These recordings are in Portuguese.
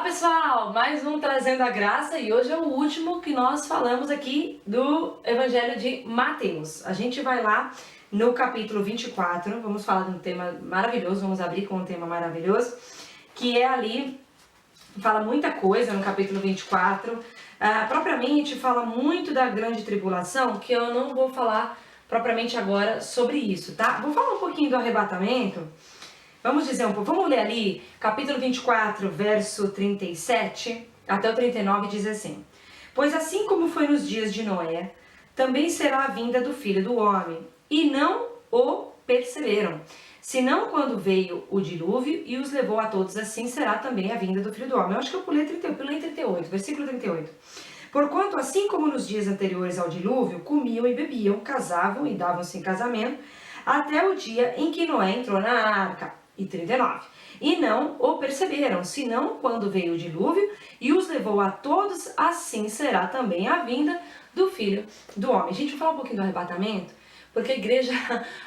pessoal, mais um Trazendo a Graça e hoje é o último que nós falamos aqui do Evangelho de Mateus. A gente vai lá no capítulo 24, vamos falar de um tema maravilhoso, vamos abrir com um tema maravilhoso, que é ali, fala muita coisa no capítulo 24, propriamente fala muito da grande tribulação, que eu não vou falar propriamente agora sobre isso, tá? Vou falar um pouquinho do arrebatamento. Vamos dizer um pouco, vamos ler ali, capítulo 24, verso 37 até o 39, diz assim: Pois assim como foi nos dias de Noé, também será a vinda do Filho do Homem, e não o perceberam. Senão quando veio o dilúvio e os levou a todos, assim será também a vinda do Filho do Homem. Eu acho que eu pulei 38, versículo 38. Porquanto, assim como nos dias anteriores ao dilúvio, comiam e bebiam, casavam e davam-se em casamento, até o dia em que Noé entrou na arca. E 39. E não o perceberam, senão quando veio o dilúvio e os levou a todos, assim será também a vinda do Filho do Homem. Gente, vou falar um pouquinho do arrebatamento, porque a igreja,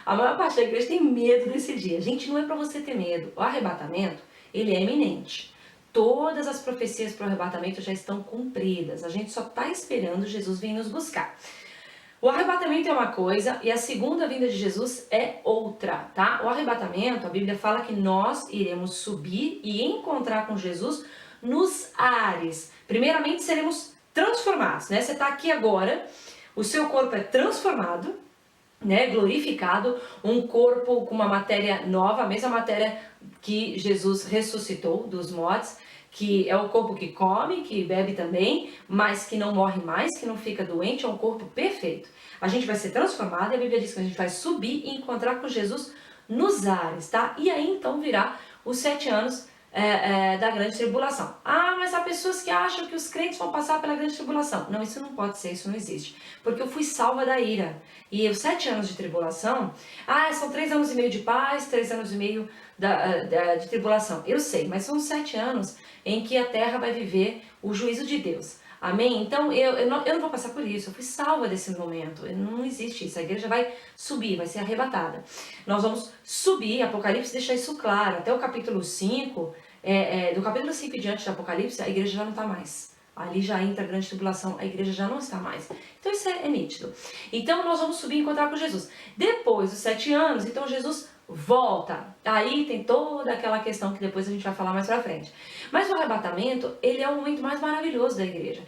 a maior parte da igreja tem medo desse dia. Gente, não é para você ter medo. O arrebatamento, ele é iminente. Todas as profecias para o arrebatamento já estão cumpridas. A gente só está esperando Jesus vir nos buscar. O arrebatamento é uma coisa e a segunda vinda de Jesus é outra, tá? O arrebatamento, a Bíblia fala que nós iremos subir e encontrar com Jesus nos ares. Primeiramente seremos transformados, né? Você está aqui agora, o seu corpo é transformado, né? Glorificado, um corpo com uma matéria nova, a mesma matéria que Jesus ressuscitou dos mortos, que é o corpo que come, que bebe também, mas que não morre mais, que não fica doente, é um corpo perfeito. A gente vai ser transformado e a Bíblia diz que a gente vai subir e encontrar com Jesus nos ares, tá? E aí então virá os 7 anos da grande tribulação. Ah, mas há pessoas que acham que os crentes vão passar pela grande tribulação. Não, isso não pode ser, isso não existe. Porque eu fui salva da ira. E os 7 anos de tribulação, são 3 anos e meio de paz, 3 anos e meio de tribulação. Eu sei, mas são 7 anos em que a terra vai viver o juízo de Deus. Amém? Então eu não vou passar por isso, eu fui salva desse momento, não existe isso, a igreja vai subir, vai ser arrebatada. Nós vamos subir, Apocalipse deixa isso claro, até o capítulo 5, do capítulo 5 em diante de Apocalipse, a igreja já não está mais. Ali já entra a grande tribulação, a igreja já não está mais. Então isso é nítido. Então nós vamos subir e encontrar com Jesus. Depois dos 7 anos, então Jesus volta. Aí tem toda aquela questão que depois a gente vai falar mais pra frente. Mas o arrebatamento, ele é o momento mais maravilhoso da igreja.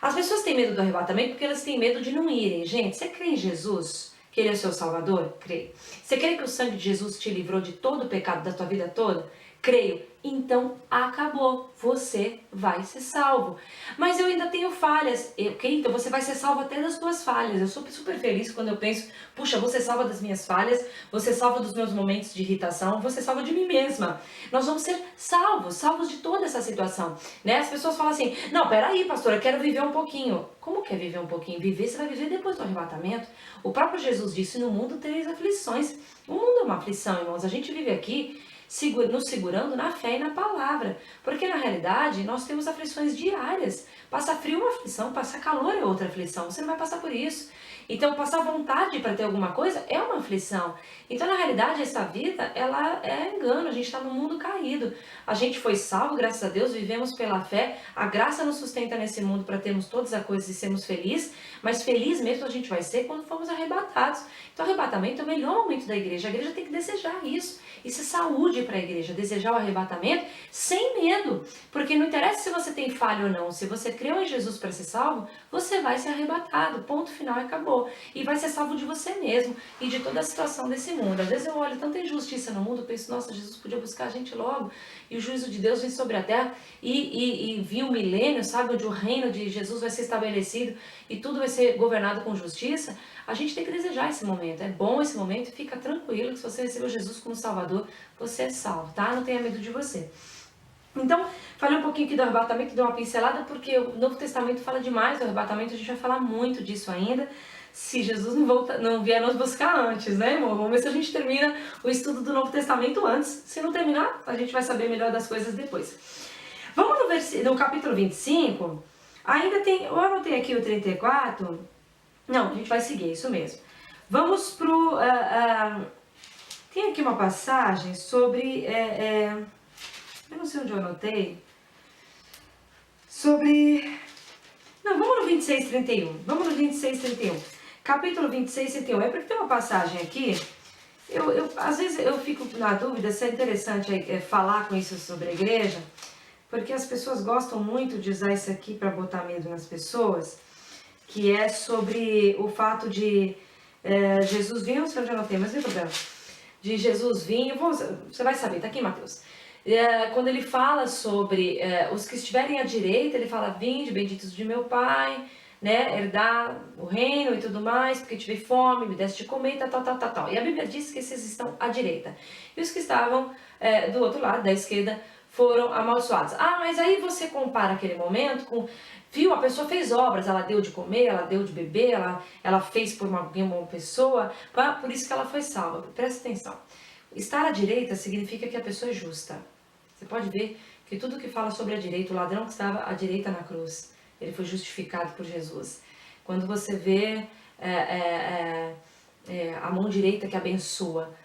As pessoas têm medo do arrebatamento porque elas têm medo de não irem. Gente, você crê em Jesus? Que ele é seu Salvador? Creio. Você crê que o sangue de Jesus te livrou de todo o pecado da tua vida toda? Creio. Então acabou, você vai ser salvo. Mas eu ainda tenho falhas, ok? Então você vai ser salvo até das tuas falhas. Eu sou super feliz quando eu penso, puxa, vou ser salva das minhas falhas, vou ser salva dos meus momentos de irritação, vou ser salva de mim mesma. Nós vamos ser salvos de toda essa situação, né? As pessoas falam assim, não, peraí, pastora, eu quero viver um pouquinho. Como que é viver um pouquinho? Viver, você vai viver depois do arrebatamento. O próprio Jesus disse, no mundo tereis aflições. O mundo é uma aflição, irmãos. A gente vive aqui nos segurando na fé e na palavra, porque na realidade nós temos aflições diárias. Passar frio é uma aflição, passar calor é outra aflição, você não vai passar por isso. Então passar vontade para ter alguma coisa é uma aflição. Então na realidade essa vida, ela é engano, a gente está no mundo caído. A gente foi salvo, graças a Deus, vivemos pela fé, a graça nos sustenta nesse mundo para termos todas as coisas e sermos felizes, mas feliz mesmo a gente vai ser quando formos arrebatados. Então arrebatamento é o melhor momento da igreja, a igreja tem que desejar isso. Isso é saúde para a igreja, desejar o arrebatamento sem medo, porque não interessa se você tem falha ou não, se você creu em Jesus para ser salvo, você vai ser arrebatado, ponto final e acabou, e vai ser salvo de você mesmo e de toda a situação desse mundo. Às vezes eu olho tanta injustiça no mundo, eu penso, nossa, Jesus podia buscar a gente logo, e o juízo de Deus vem sobre a terra, e vir um milênio, sabe, onde o reino de Jesus vai ser estabelecido, e tudo vai ser governado com justiça. A gente tem que desejar esse momento, é bom esse momento, fica tranquilo que se você recebeu Jesus como Salvador, você é salvo, tá? Não tenha medo de você. Então, falei um pouquinho aqui do arrebatamento, dei uma pincelada, porque o Novo Testamento fala demais do arrebatamento, a gente vai falar muito disso ainda, se Jesus não vier nos buscar antes, né, irmão? Vamos ver se a gente termina o estudo do Novo Testamento antes. Se não terminar, a gente vai saber melhor das coisas depois. Vamos no capítulo 25, ainda tem, eu anotei aqui o 34, não, a gente vai seguir, isso mesmo. Vamos pro... tem aqui uma passagem sobre... eu não sei onde eu anotei. sobre... Não, vamos no 26:31. Vamos no 26:31. Capítulo 26:31. É porque tem uma passagem aqui... às vezes eu fico na dúvida se é interessante falar com isso sobre a igreja, porque as pessoas gostam muito de usar isso aqui para botar medo nas pessoas, que é sobre o fato de Jesus vir, não sei onde eu anotei, mas não tem problema, de Jesus vir, você vai saber, tá aqui Mateus, quando ele fala sobre os que estiverem à direita, ele fala, vinde, benditos de meu Pai, né, herdar o reino e tudo mais, porque tive fome, me deste de comer, tal. E a Bíblia diz que esses estão à direita. E os que estavam do outro lado, da esquerda, foram amaldiçoados. Ah, mas aí você compara aquele momento com... Viu, a pessoa fez obras, ela deu de comer, ela deu de beber, ela fez por uma pessoa, por isso que ela foi salva. Presta atenção. Estar à direita significa que a pessoa é justa. Você pode ver que tudo que fala sobre a direita, o ladrão que estava à direita na cruz, ele foi justificado por Jesus. Quando você vê a mão direita que abençoa,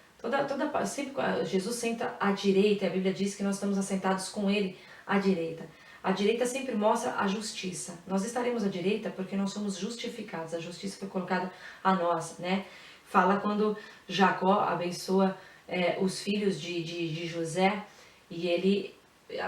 sempre Jesus senta à direita, a Bíblia diz que nós estamos assentados com Ele à direita. A direita sempre mostra a justiça. Nós estaremos à direita porque nós somos justificados. A justiça foi colocada a nós, né? Fala quando Jacó abençoa os filhos de José e ele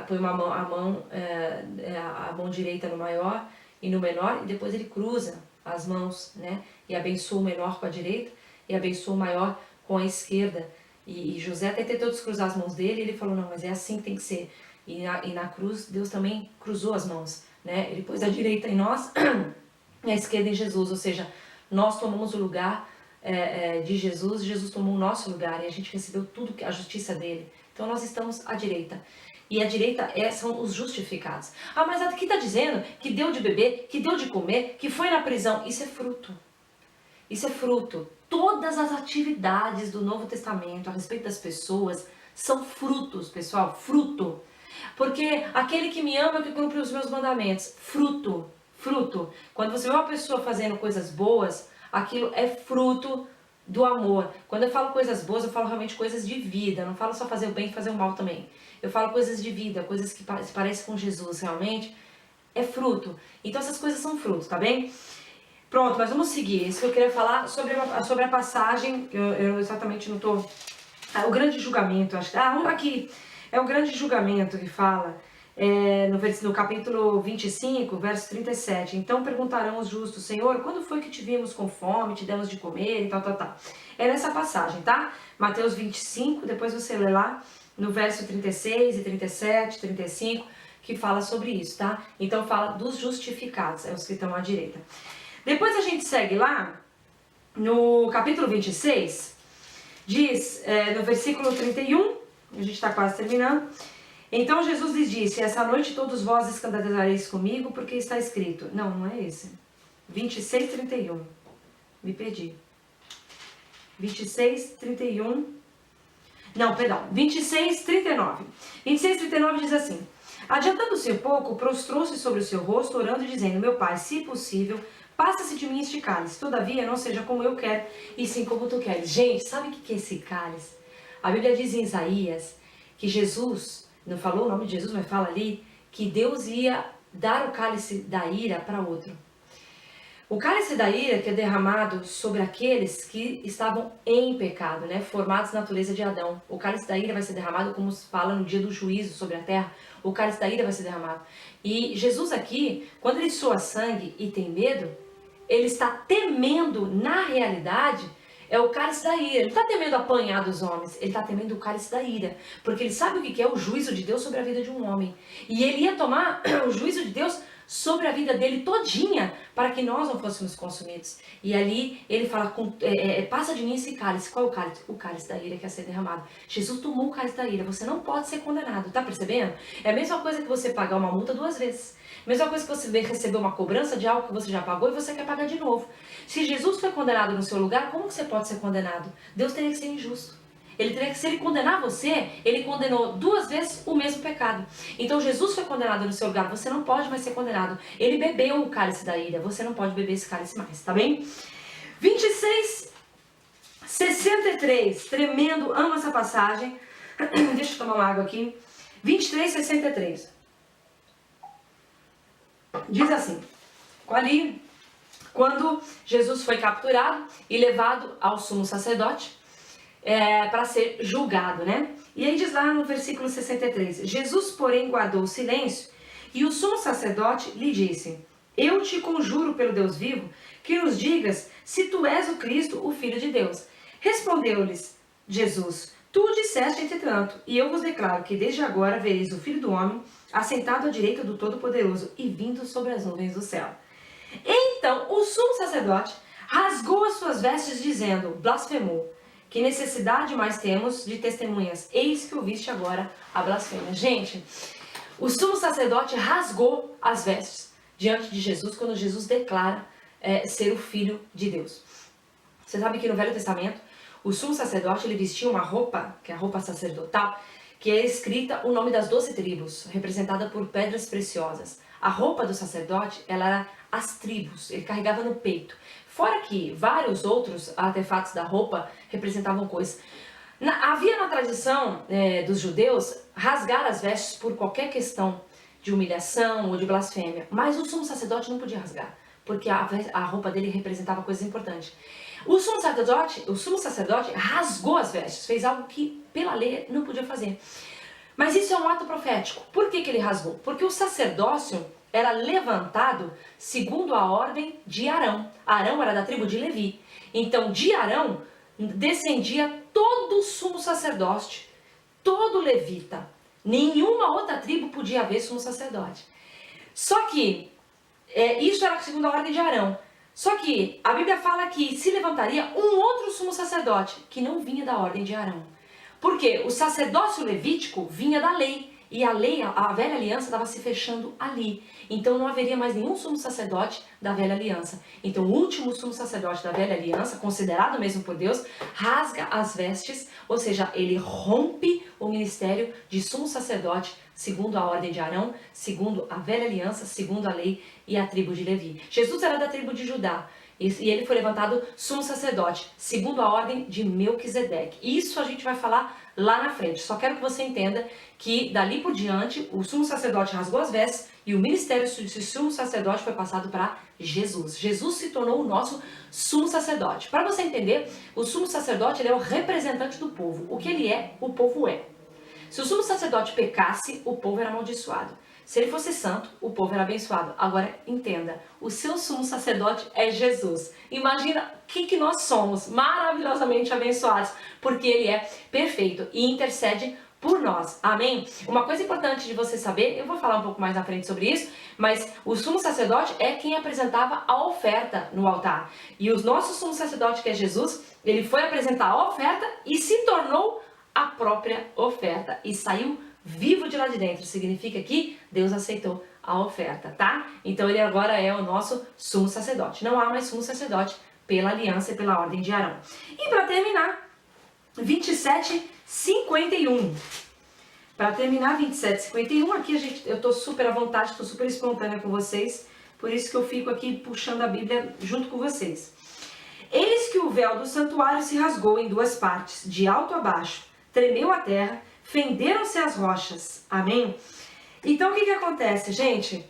põe a mão direita no maior e no menor, e depois ele cruza as mãos, né? E abençoa o menor com a direita e abençoa o maior com a esquerda. E José até tentou descruzar as mãos dele, e ele falou, não, mas é assim que tem que ser. E na cruz, Deus também cruzou as mãos, né? Ele pôs a direita em nós e a esquerda em Jesus, ou seja, nós tomamos o lugar de Jesus, Jesus tomou o nosso lugar e a gente recebeu tudo, a justiça dele. Então nós estamos à direita. E a direita são os justificados. Ah, mas aqui está dizendo que deu de beber, que deu de comer, que foi na prisão. Isso é fruto. Isso é fruto. Todas as atividades do Novo Testamento a respeito das pessoas são frutos, pessoal, fruto. Porque aquele que me ama é o que cumpre os meus mandamentos. Fruto, fruto. Quando você vê uma pessoa fazendo coisas boas, aquilo é fruto do amor. Quando eu falo coisas boas, eu falo realmente coisas de vida. Eu não falo só fazer o bem e fazer o mal também. Eu falo coisas de vida, coisas que se parecem com Jesus realmente. É fruto. Então essas coisas são frutos, tá bem? Pronto, mas vamos seguir. Isso que eu queria falar sobre a passagem. Eu exatamente não tô... o grande julgamento, acho que... aqui. É o grande julgamento que fala no capítulo 25, verso 37. Então perguntarão os justos, Senhor, quando foi que te vimos com fome, te demos de comer e tal. É nessa passagem, tá? Mateus 25, depois você lê lá no verso 36 e 37, 35, que fala sobre isso, tá? Então fala dos justificados, os que estão à direita. Depois a gente segue lá, no capítulo 26, diz no versículo 31, a gente está quase terminando. Então Jesus lhes disse, essa noite todos vós escandalizareis comigo, porque está escrito. Não é esse. 26, 31. Me perdi. 26, 31. Não, perdão. 26, 39. 26, 39 diz assim. Adiantando-se um pouco, prostrou-se sobre o seu rosto, orando e dizendo, meu Pai, se possível, passa-se de mim este cálice. Todavia, não seja como eu quero, e sim como tu queres. Gente, sabe o que é esse cálice? A Bíblia diz em Isaías que Jesus, não falou o nome de Jesus, mas fala ali, que Deus ia dar o cálice da ira para outro. O cálice da ira que é derramado sobre aqueles que estavam em pecado, né, formados na natureza de Adão. O cálice da ira vai ser derramado, como se fala no dia do juízo sobre a terra, o cálice da ira vai ser derramado. E Jesus aqui, quando ele soa sangue e tem medo, ele está temendo, na realidade, o cálice da ira. Ele não está temendo apanhar dos homens, ele está temendo o cálice da ira. Porque ele sabe o que é o juízo de Deus sobre a vida de um homem. E ele ia tomar o juízo de Deus sobre a vida dele todinha, para que nós não fôssemos consumidos. E ali ele fala, passa de mim esse cálice. Qual é o cálice? O cálice da ira que ia ser derramado. Jesus tomou o cálice da ira, você não pode ser condenado, tá percebendo? É a mesma coisa que você pagar uma multa 2 vezes. Mesma coisa que você receber uma cobrança de algo que você já pagou e você quer pagar de novo. Se Jesus foi condenado no seu lugar, como você pode ser condenado? Deus teria que ser injusto. Se ele condenar você, ele condenou 2 vezes o mesmo pecado. Então Jesus foi condenado no seu lugar, você não pode mais ser condenado. Ele bebeu o cálice da ira, você não pode beber esse cálice mais, tá bem? 26, 63, tremendo, amo essa passagem. Deixa eu tomar uma água aqui. 23, 63. Diz assim, ali, quando Jesus foi capturado e levado ao sumo sacerdote para ser julgado, né? E aí diz lá no versículo 63, Jesus, porém, guardou o silêncio e o sumo sacerdote lhe disse, eu te conjuro pelo Deus vivo, que nos digas se tu és o Cristo, o Filho de Deus. Respondeu-lhes Jesus, tu o disseste entretanto, e eu vos declaro que desde agora vereis o Filho do Homem assentado à direita do Todo-Poderoso e vindo sobre as nuvens do céu. Então o sumo sacerdote rasgou as suas vestes dizendo, blasfemou, que necessidade mais temos de testemunhas? Eis que ouviste agora a blasfêmia. Gente, o sumo sacerdote rasgou as vestes diante de Jesus quando Jesus declara ser o Filho de Deus. Você sabe que no Velho Testamento, o sumo sacerdote ele vestia uma roupa, que é a roupa sacerdotal, que é escrita o nome das 12 tribos, representada por pedras preciosas. A roupa do sacerdote, ela era as tribos, ele carregava no peito. Fora que vários outros artefatos da roupa representavam coisas. Havia na tradição dos judeus rasgar as vestes por qualquer questão de humilhação ou de blasfêmia, mas o sumo sacerdote não podia rasgar, porque a roupa dele representava coisas importantes. O sumo sacerdote rasgou as vestes, fez algo que pela lei não podia fazer. Mas isso é um ato profético. Por que ele rasgou? Porque o sacerdócio era levantado segundo a ordem de Arão. Arão era da tribo de Levi. Então, de Arão descendia todo o sumo sacerdote, todo levita. Nenhuma outra tribo podia haver sumo sacerdote. Só que, isso era segundo a ordem de Arão. Só que a Bíblia fala que se levantaria um outro sumo sacerdote, que não vinha da ordem de Arão. Porque o sacerdócio levítico vinha da lei, e a lei, a velha aliança estava se fechando ali. Então não haveria mais nenhum sumo sacerdote da velha aliança. Então o último sumo sacerdote da velha aliança, considerado mesmo por Deus, rasga as vestes, ou seja, ele rompe o ministério de sumo sacerdote segundo a ordem de Arão, segundo a velha aliança, segundo a lei e a tribo de Levi. Jesus era da tribo de Judá. E ele foi levantado sumo sacerdote, segundo a ordem de Melquisedeque. Isso a gente vai falar lá na frente. Só quero que você entenda que dali por diante o sumo sacerdote rasgou as vestes e o ministério de sumo sacerdote foi passado para Jesus. Jesus se tornou o nosso sumo sacerdote. Para você entender, o sumo sacerdote ele é o representante do povo. O que ele é, o povo é. Se o sumo sacerdote pecasse, o povo era amaldiçoado. Se ele fosse santo, o povo era abençoado. Agora, entenda, o seu sumo sacerdote é Jesus. Imagina o que nós somos, maravilhosamente abençoados, porque ele é perfeito e intercede por nós. Amém? Uma coisa importante de você saber, eu vou falar um pouco mais na frente sobre isso, mas o sumo sacerdote é quem apresentava a oferta no altar. E o nosso sumo sacerdote, que é Jesus, ele foi apresentar a oferta e se tornou a própria oferta. E saiu vivo de lá de dentro, significa que Deus aceitou a oferta, tá? Então ele agora é o nosso sumo sacerdote. Não há mais sumo sacerdote pela aliança e pela ordem de Arão. E para terminar, 27:51. Para terminar, 27:51, aqui eu tô super à vontade, tô super espontânea com vocês, por isso que eu fico aqui puxando a Bíblia junto com vocês. Eis que o véu do santuário se rasgou em duas partes, de alto a baixo, tremeu a terra, fenderam-se as rochas. Amém? Então o que acontece, gente?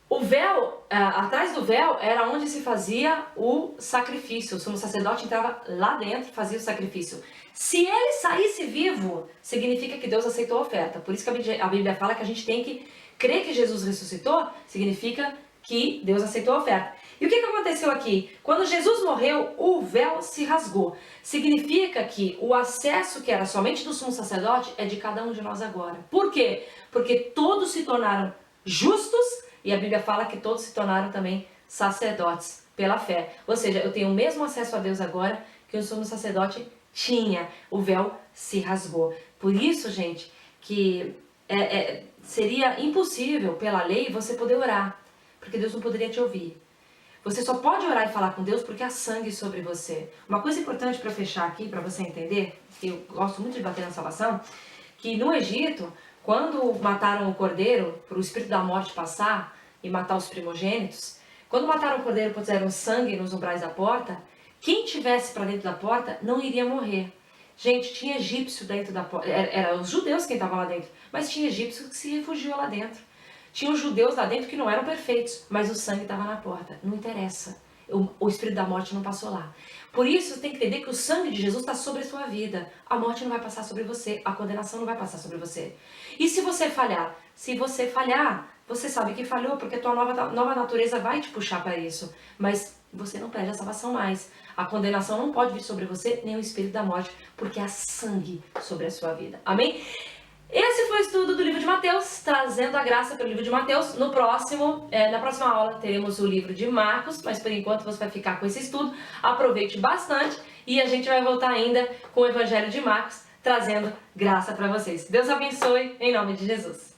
O véu, atrás do véu era onde se fazia o sacrifício. O sumo sacerdote entrava lá dentro e fazia o sacrifício. Se ele saísse vivo, significa que Deus aceitou a oferta. Por isso que a Bíblia fala que a gente tem que crer que Jesus ressuscitou, significa que Deus aceitou a oferta. E o que aconteceu aqui? Quando Jesus morreu, o véu se rasgou. Significa que o acesso que era somente do sumo sacerdote é de cada um de nós agora. Por quê? Porque todos se tornaram justos e a Bíblia fala que todos se tornaram também sacerdotes pela fé. Ou seja, eu tenho o mesmo acesso a Deus agora que o sumo sacerdote tinha. O véu se rasgou. Por isso, gente, que seria impossível pela lei você poder orar, porque Deus não poderia te ouvir. Você só pode orar e falar com Deus porque há sangue sobre você. Uma coisa importante para fechar aqui, para você entender, que eu gosto muito de bater na salvação, que no Egito, quando mataram o cordeiro para o espírito da morte passar e matar os primogênitos, quando mataram o cordeiro e puseram sangue nos umbrais da porta, quem tivesse para dentro da porta não iria morrer. Gente, tinha egípcio dentro da porta, era os judeus quem estavam lá dentro, mas tinha egípcio que se refugiou lá dentro. Tinha os judeus lá dentro que não eram perfeitos, mas o sangue estava na porta. Não interessa. O espírito da morte não passou lá. Por isso, você tem que entender que o sangue de Jesus está sobre a sua vida. A morte não vai passar sobre você. A condenação não vai passar sobre você. E se você falhar? Se você falhar, você sabe que falhou, porque a tua nova natureza vai te puxar para isso. Mas você não perde a salvação mais. A condenação não pode vir sobre você, nem o espírito da morte, porque há sangue sobre a sua vida. Amém? Esse foi o estudo do livro de Mateus, trazendo a graça pelo livro de Mateus. Na próxima aula teremos o livro de Marcos, mas por enquanto você vai ficar com esse estudo. Aproveite bastante e a gente vai voltar ainda com o Evangelho de Marcos, trazendo graça para vocês. Deus abençoe, em nome de Jesus.